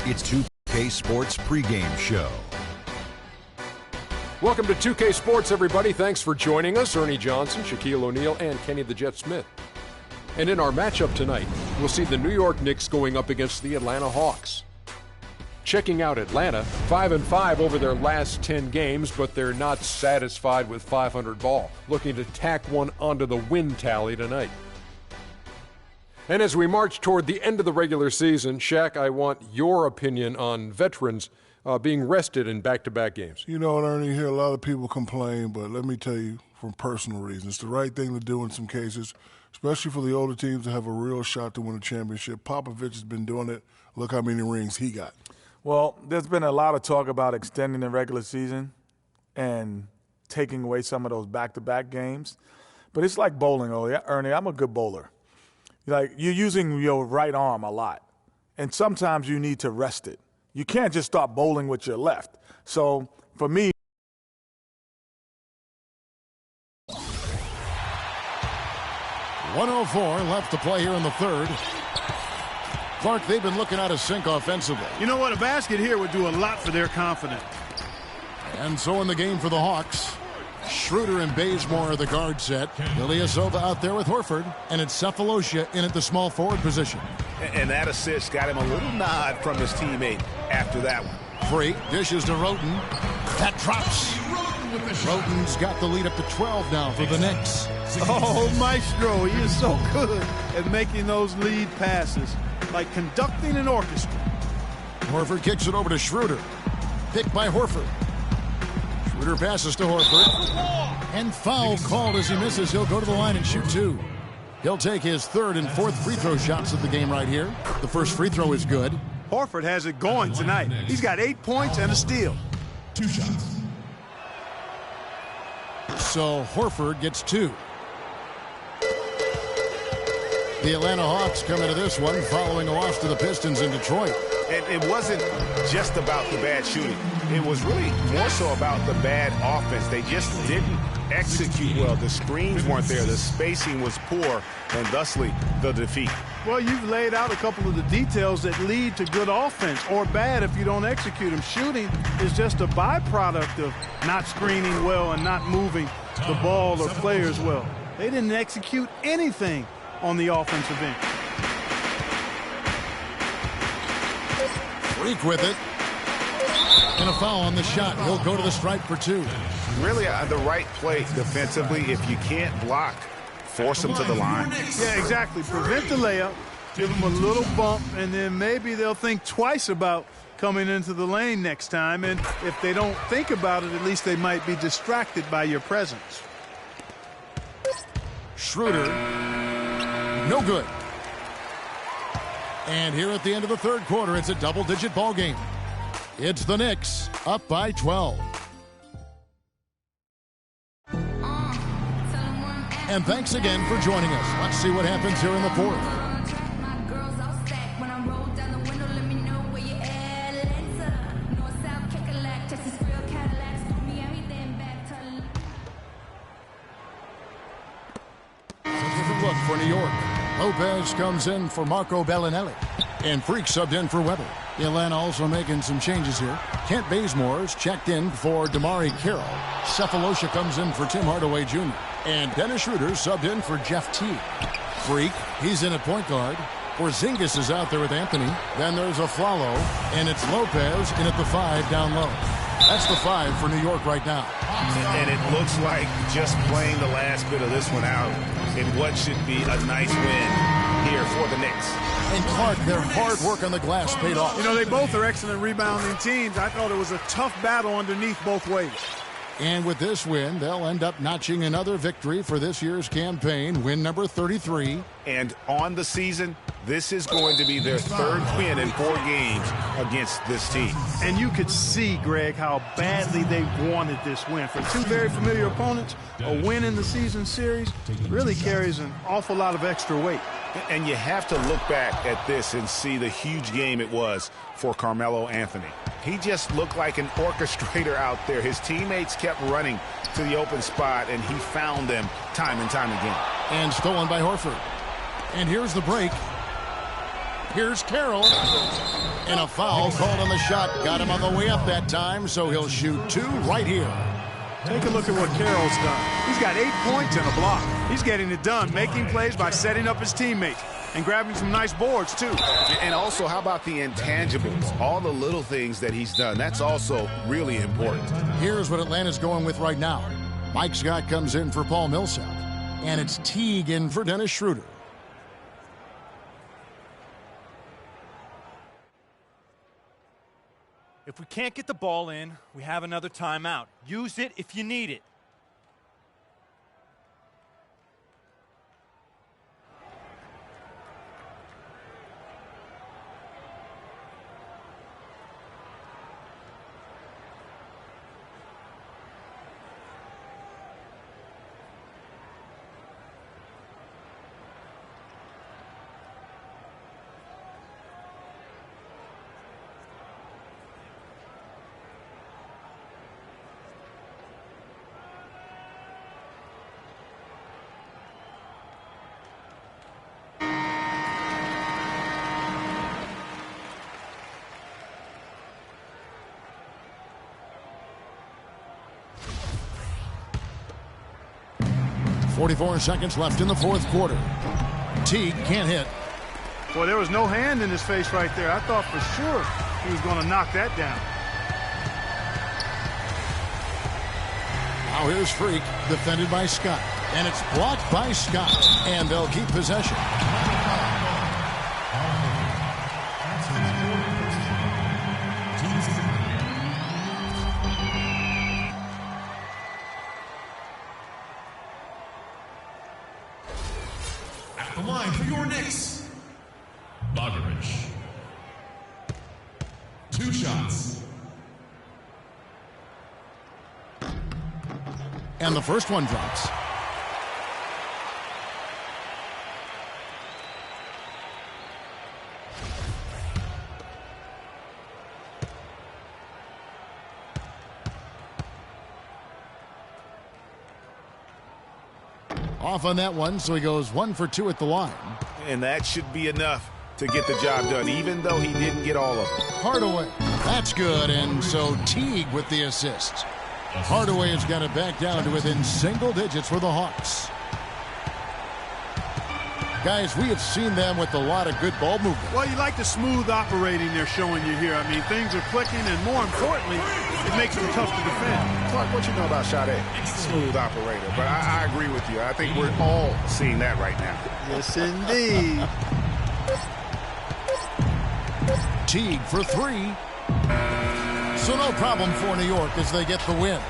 It's 2K Sports pregame show. Welcome to 2K Sports, everybody. Thanks for joining us. Ernie Johnson, Shaquille O'Neal, and Kenny the Jet Smith. And in our matchup tonight, we'll see the New York Knicks going up against the Atlanta Hawks. Checking out Atlanta, 5-5 over their last 10 games, but they're not satisfied with 500 ball. Looking to tack one onto the win tally tonight. And as we march toward the end of the regular season, Shaq, I want your opinion on veterans being rested in back-to-back games. You know, Ernie, hear a lot of people complain, but let me tell you, from personal reasons, it's the right thing to do in some cases, especially for the older teams to have a real shot to win a championship. Popovich has been doing it. Look how many rings he got. Well, there's been a lot of talk about extending the regular season and taking away some of those back-to-back games. But it's like bowling, Ernie. I'm a good bowler. Like, you're using your right arm a lot, and sometimes you need to rest it. You can't just start bowling with your left. So, for me, 104 left to play here in the third. Clark, they've been looking out of sync offensively. You know what? A basket here would do a lot for their confidence. And so in the game for the Hawks, Schroeder and Bazemore are the guard set. Ilyasova out there with Horford, and it's Cephalosha in at the small forward position. And that assist got him a little nod from his teammate after that one. Free, dishes to Roten. That drops. Roten's got the lead up to 12 now for the Knicks. Oh, Maestro, he is so good at making those lead passes, like conducting an orchestra. Horford kicks it over to Schroeder. Picked by Horford. Schroeder passes to Horford. And foul called as he misses. He'll go to the line and shoot two. He'll take his third and fourth free throw shots of the game right here. The first free throw is good. Horford has it going tonight. He's got 8 points and a steal. 2 shots. So Horford gets 2. The Atlanta Hawks come into this one following a loss to the Pistons in Detroit. And it wasn't just about the bad shooting. It was really more so about the bad offense. They just didn't execute well. The screens weren't there. The spacing was poor, and thusly the defeat. Well, you've laid out a couple of the details that lead to good offense, or bad if you don't execute them. Shooting is just a byproduct of not screening well and not moving the ball or players well. They didn't execute anything on the offensive end. Freak with it. And a foul on the shot. He'll go to the stripe for 2. Really the right play defensively. If you can't block, force them to the line. Yeah, exactly. Prevent the layup, give them a little bump, and then maybe they'll think twice about coming into the lane next time. And if they don't think about it, at least they might be distracted by your presence. Schroeder. No good. And here at the end of the third quarter, it's a double-digit ball game. It's the Knicks up by 12. And thanks again for joining us. Let's see what happens here in the fourth. Different look for New York. Lopez comes in for Marco Bellinelli. And Freak subbed in for Weber. Atlanta also making some changes here. Kent Bazemore's checked in for Damari Carroll. Cephalosha comes in for Tim Hardaway Jr. And Dennis Schroeder subbed in for Jeff Teague. Freak, he's in at point guard. Porzingis is out there with Anthony. Then there's Aflalo. And it's Lopez in at the 5 down low. That's the 5 for New York right now. And it looks like just playing the last bit of this one out in what should be a nice win here for the Knicks. And Clark, their hard work on the glass paid off. You know, they both are excellent rebounding teams. I thought it was a tough battle underneath both ways. And with this win, they'll end up notching another victory for this year's campaign, win number 33. And on the season, this is going to be their third win in 4 games against this team. And you could see, Greg, how badly they wanted this win. For 2 very familiar opponents, a win in the season series really carries an awful lot of extra weight. And you have to look back at this and see the huge game it was for Carmelo Anthony. He just looked like an orchestrator out there. His teammates kept running to the open spot, and he found them time and time again. And stolen by Horford. And here's the break. Here's Carroll. And a foul called on the shot. Got him on the way up that time, so he'll shoot 2 right here. Take a look at what Carroll's done. He's got 8 points and a block. He's getting it done, making plays by setting up his teammates and grabbing some nice boards, too. And also, how about the intangibles? All the little things that he's done. That's also really important. Here's what Atlanta's going with right now. Mike Scott comes in for Paul Millsap. And it's Teague in for Dennis Schroeder. If we can't get the ball in, we have another timeout. Use it if you need it. .44 seconds left in the fourth quarter. Teague can't hit. Boy, there was no hand in his face right there. I thought for sure he was going to knock that down. Now here's Freak, defended by Scott. And it's blocked by Scott. And they'll keep possession. The line for your Knicks, Bogdanovich. 2 shots. And the first one drops. Off on that one, so he goes 1 for 2 at the line. And that should be enough to get the job done, even though he didn't get all of it. Hardaway, that's good, and so Teague with the assist. Hardaway has got it back down to within single digits for the Hawks. Guys, we have seen them with a lot of good ball movement. Well, you like the smooth operating they're showing you here. I mean, things are clicking, and more importantly, it makes them tough to defend. Clark, what you know about Sade? Smooth operator, but I agree with you. I think we're all seeing that right now. Yes, indeed. Teague for 3. So no problem for New York as they get the win.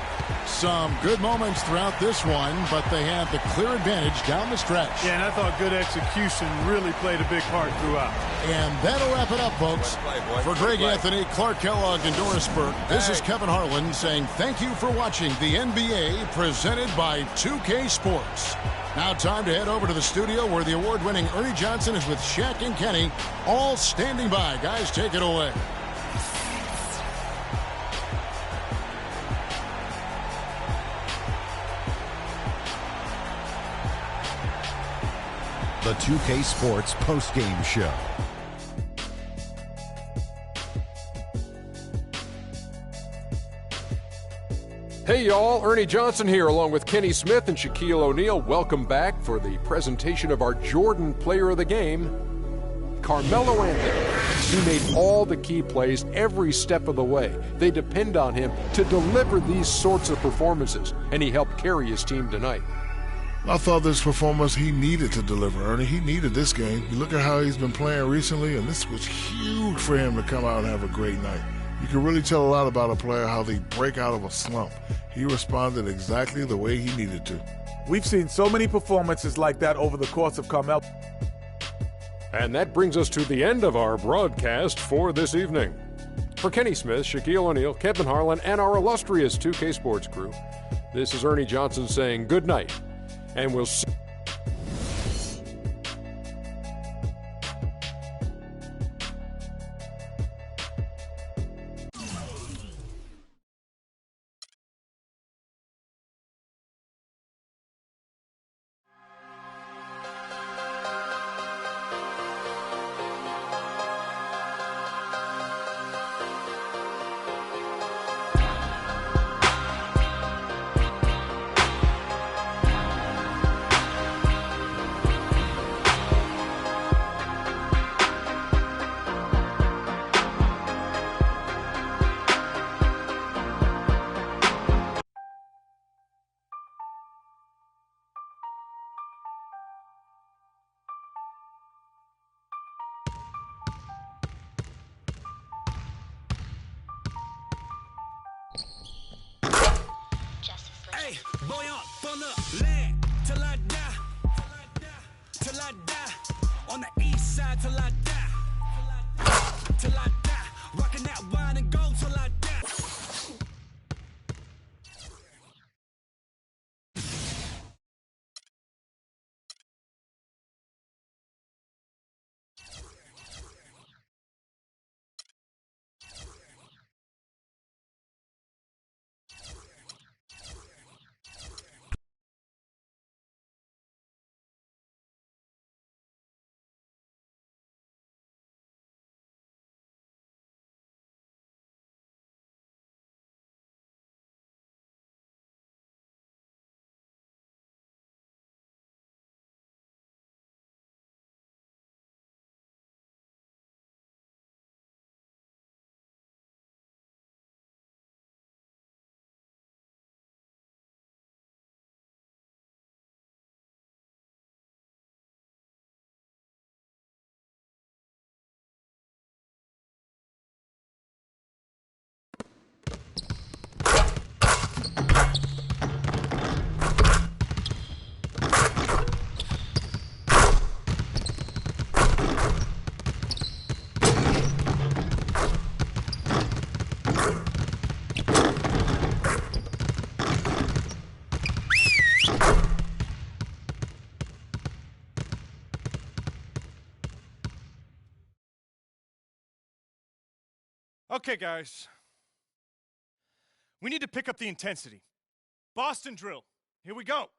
Some good moments throughout this one, but they have the clear advantage down the stretch. Yeah, and I thought good execution really played a big part throughout. And that'll wrap it up, folks. For Greg Anthony, Clark Kellogg, and Doris Burke, this is Kevin Harlan saying thank you for watching the NBA presented by 2K Sports. Now time to head over to the studio where the award-winning Ernie Johnson is with Shaq and Kenny, all standing by. Guys, take it away. The 2K Sports postgame show. Hey y'all, Ernie Johnson here along with Kenny Smith and Shaquille O'Neal. Welcome back for the presentation of our Jordan Player of the Game, Carmelo Anthony. He made all the key plays every step of the way. They depend on him to deliver these sorts of performances, and he helped carry his team tonight. I thought this performance he needed to deliver, Ernie. He needed this game. You look at how he's been playing recently, and this was huge for him to come out and have a great night. You can really tell a lot about a player how they break out of a slump. He responded exactly the way he needed to. We've seen so many performances like that over the course of Carmelo. And that brings us to the end of our broadcast for this evening. For Kenny Smith, Shaquille O'Neal, Kevin Harlan, and our illustrious 2K Sports crew, this is Ernie Johnson saying good night. And we'll see. Buoyant from the land till I die. Till I die. On the east side till I die. Till I die. Rocking that wine and gold till I die. Okay, guys. We need to pick up the intensity. Boston drill. Here we go.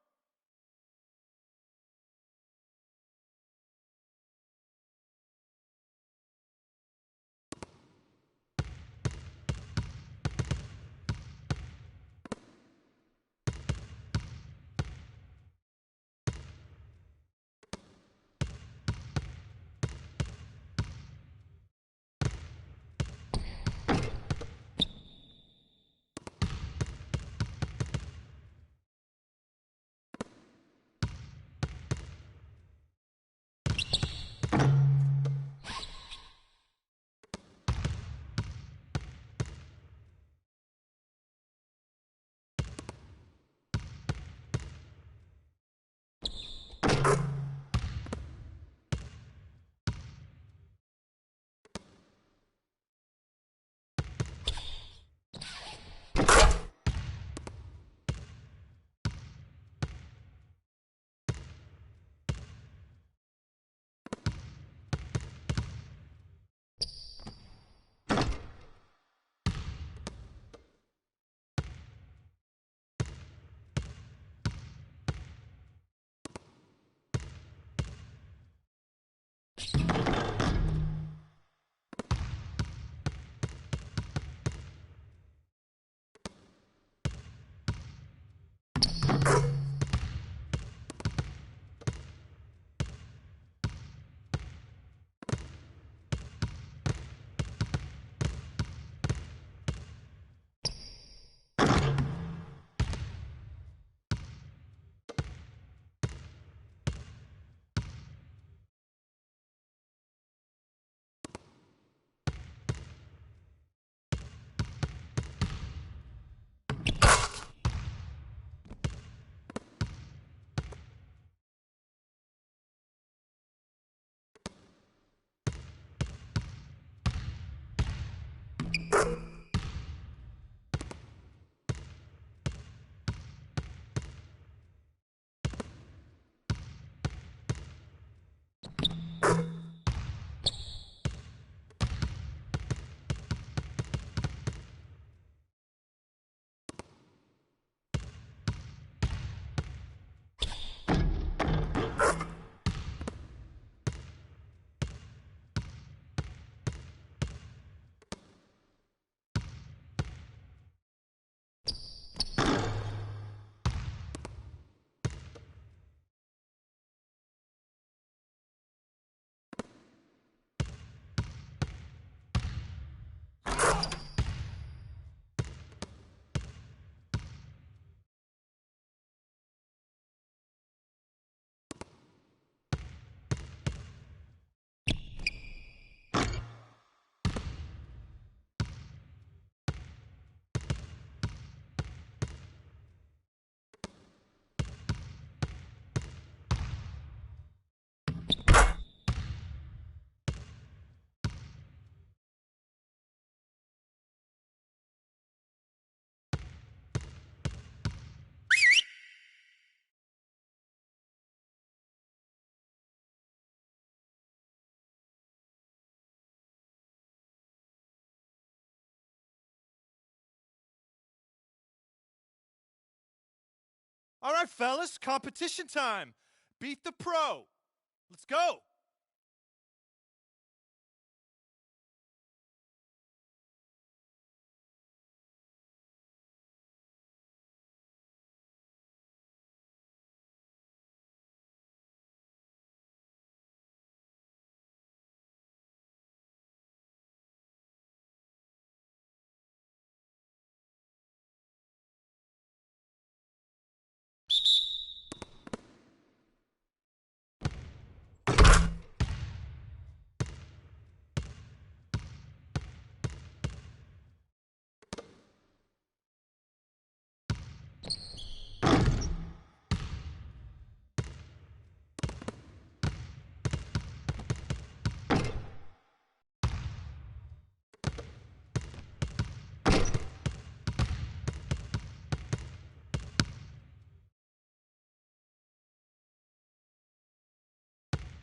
All right, fellas, competition time. Beat the pro. Let's go.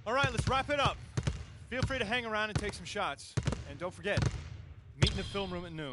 All right, let's wrap it up. Feel free to hang around and take some shots. And don't forget, meet in the film room at noon.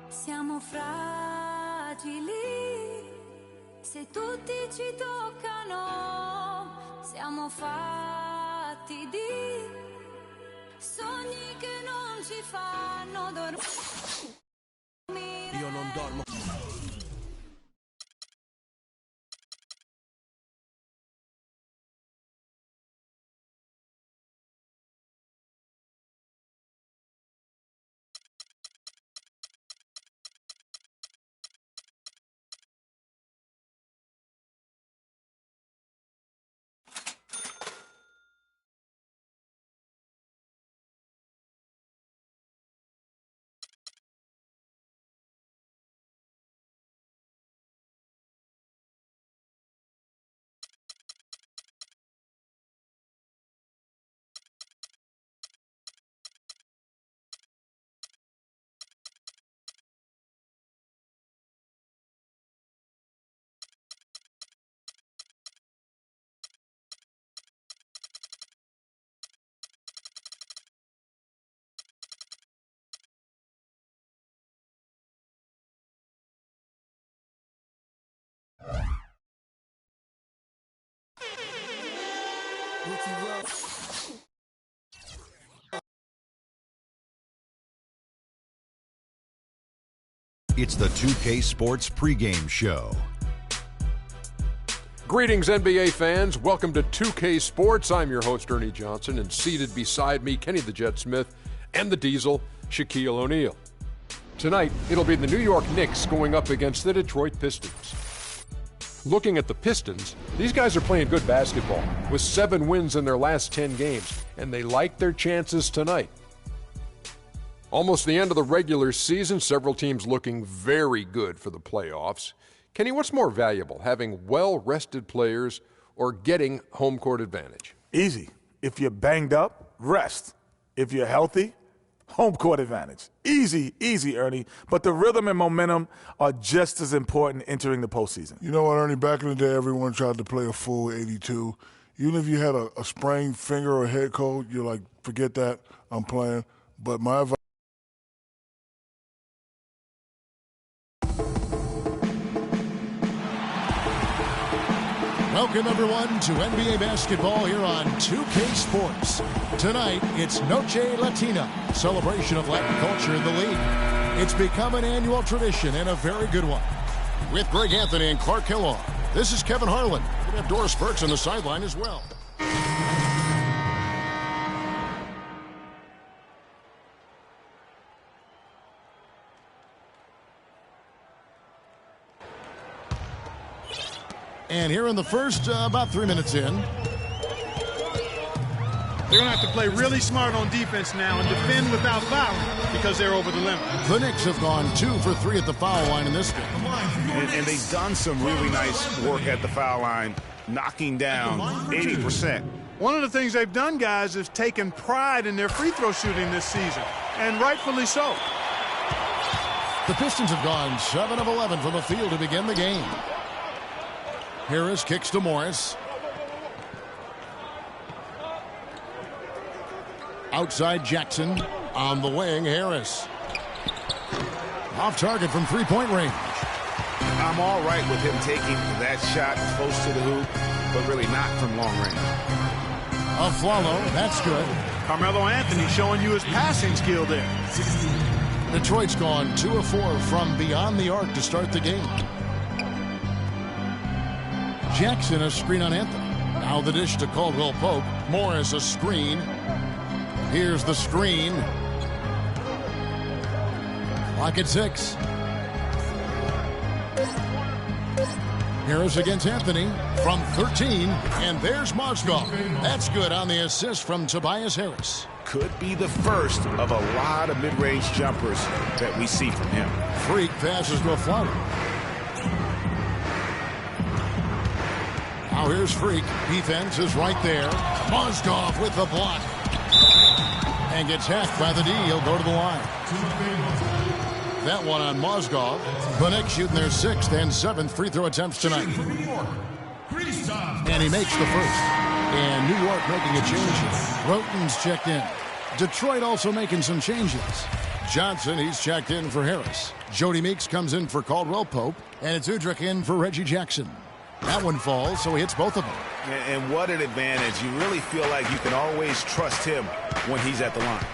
Siamo fragili, se tutti ci toccano, siamo fatti di sogni che non ci fanno dormire. Io non dormo. It's the 2K Sports pregame show. Greetings, NBA fans. Welcome to 2K Sports. I'm your host, Ernie Johnson, and seated beside me, Kenny the Jet Smith, and the Diesel, Shaquille O'Neal. Tonight, it'll be the New York Knicks going up against the Detroit Pistons. Looking at the Pistons, these guys are playing good basketball with 7 wins in their last 10 games, and they like their chances tonight. Almost the end of the regular season, several teams looking very good for the playoffs. Kenny, what's more valuable, having well-rested players or getting home court advantage? Easy. If you're banged up, rest. If you're healthy, home court advantage. Easy, easy, Ernie. But the rhythm and momentum are just as important entering the postseason. You know what, Ernie? Back in the day, everyone tried to play a full 82. Even if you had a sprained finger or head cold, you're like, forget that, I'm playing. But my advice. Welcome, everyone, to NBA basketball here on 2K Sports. Tonight, it's Noche Latina, celebration of Latin culture in the league. It's become an annual tradition and a very good one. With Greg Anthony and Clark Kellogg, this is Kevin Harlan. We have Doris Burks on the sideline as well. And here in the first, about 3 minutes in. They're going to have to play really smart on defense now and defend without fouling because they're over the limit. The Knicks have gone 2 for 3 at the foul line in this game. And they've done some really nice work at the foul line, knocking down 80%. One of the things they've done, guys, is taken pride in their free throw shooting this season, and rightfully so. The Pistons have gone 7 of 11 from the field to begin the game. Harris kicks to Morris. Outside Jackson. On the wing, Harris. Off target from three-point range. I'm all right with him taking that shot close to the hoop, but really not from long range. Aflalo, that's good. Carmelo Anthony showing you his passing skill there. Detroit's gone 2 of 4 from beyond the arc to start the game. Jackson a screen on Anthony. Now the dish to Caldwell Pope. Morris a screen. Here's the screen. Clock at 6. Harris against Anthony from 13. And there's Mozgov. That's good on the assist from Tobias Harris. Could be the first of a lot of mid-range jumpers that we see from him. Freak passes to Aflalo. Now here's Freak. Defense is right there. Mozgov with the block. And gets hacked by the D. He'll go to the line. That one on Mozgov. The Knicks shooting their 6th and 7th free throw attempts tonight. And he makes the first. And New York making a change here. Roten's checked in. Detroit also making some changes. Johnson, he's checked in for Harris. Jody Meeks comes in for Caldwell Pope. And it's Udrich in for Reggie Jackson. That one falls, so he hits both of them. And what an advantage. You really feel like you can always trust him when he's at the line.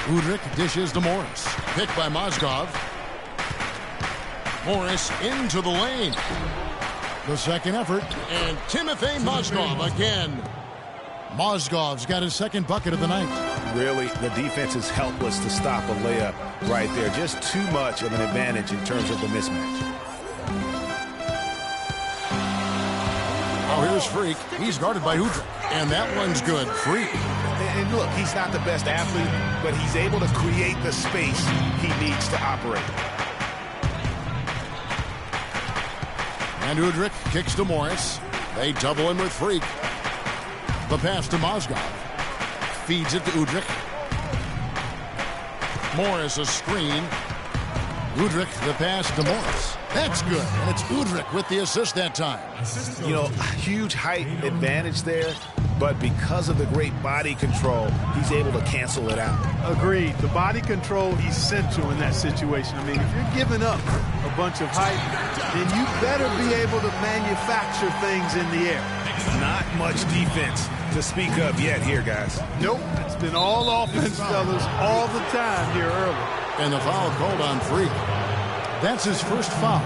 Udrich dishes to Morris. Picked by Mozgov. Morris into the lane. The second effort. And Timothy Mozgov again. Mozgov's got his second bucket of the night. Really, the defense is helpless to stop a layup right there. Just too much of an advantage in terms of the mismatch. Now here's Freak. He's guarded by Udrich. And that one's good. Freak. And look, he's not the best athlete, but he's able to create the space he needs to operate. And Udrich kicks to Morris. They double him with Freak. The pass to Mozgov. Feeds it to Udrich. Morris a screen. Udrich the pass to Morris. That's good. And it's Udrich with the assist that time. You know, huge height advantage there, but because of the great body control, he's able to cancel it out. Agreed. The body control essential in that situation. I mean, if you're giving up a bunch of height, then you better be able to manufacture things in the air. Not much defense to speak of yet here, guys. Nope. It's been all offense, fellas, all the time here early. And the foul called on Freak. That's his first foul.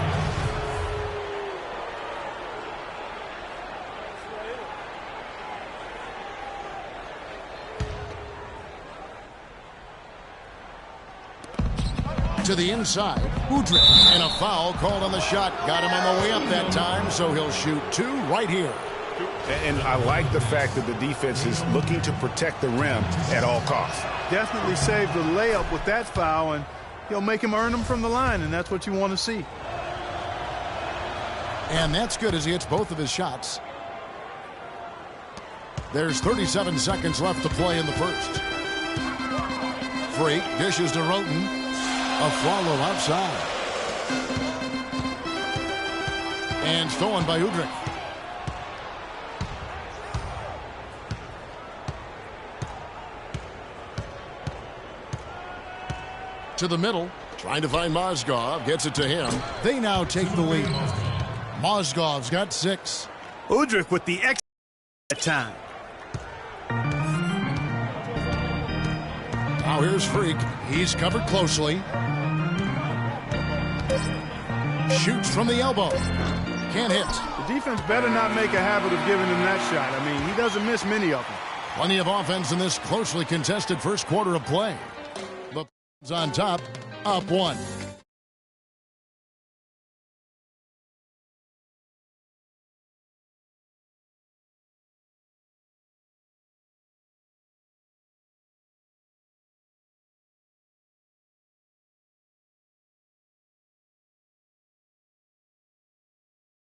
To the inside, Udrih, and a foul called on the shot. Got him on the way up that time, so he'll shoot 2 right here. And I like the fact that the defense is looking to protect the rim at all costs. Definitely saved the layup with that foul, and he'll make him earn them from the line, and that's what you want to see. And that's good as he hits both of his shots. There's 37 seconds left to play in the first. Freak dishes to Roten. A follow outside. And stolen by Udrih. To the middle. Trying to find Mozgov. Gets it to him. They now take the lead. Mozgov's got 6. Udrih with the extra time. Now here's Freak. He's covered closely. Shoots from the elbow. Can't hit. The defense better not make a habit of giving him that shot. I mean, he doesn't miss many of them. Plenty of offense in this closely contested first quarter of play. The on top, up 1.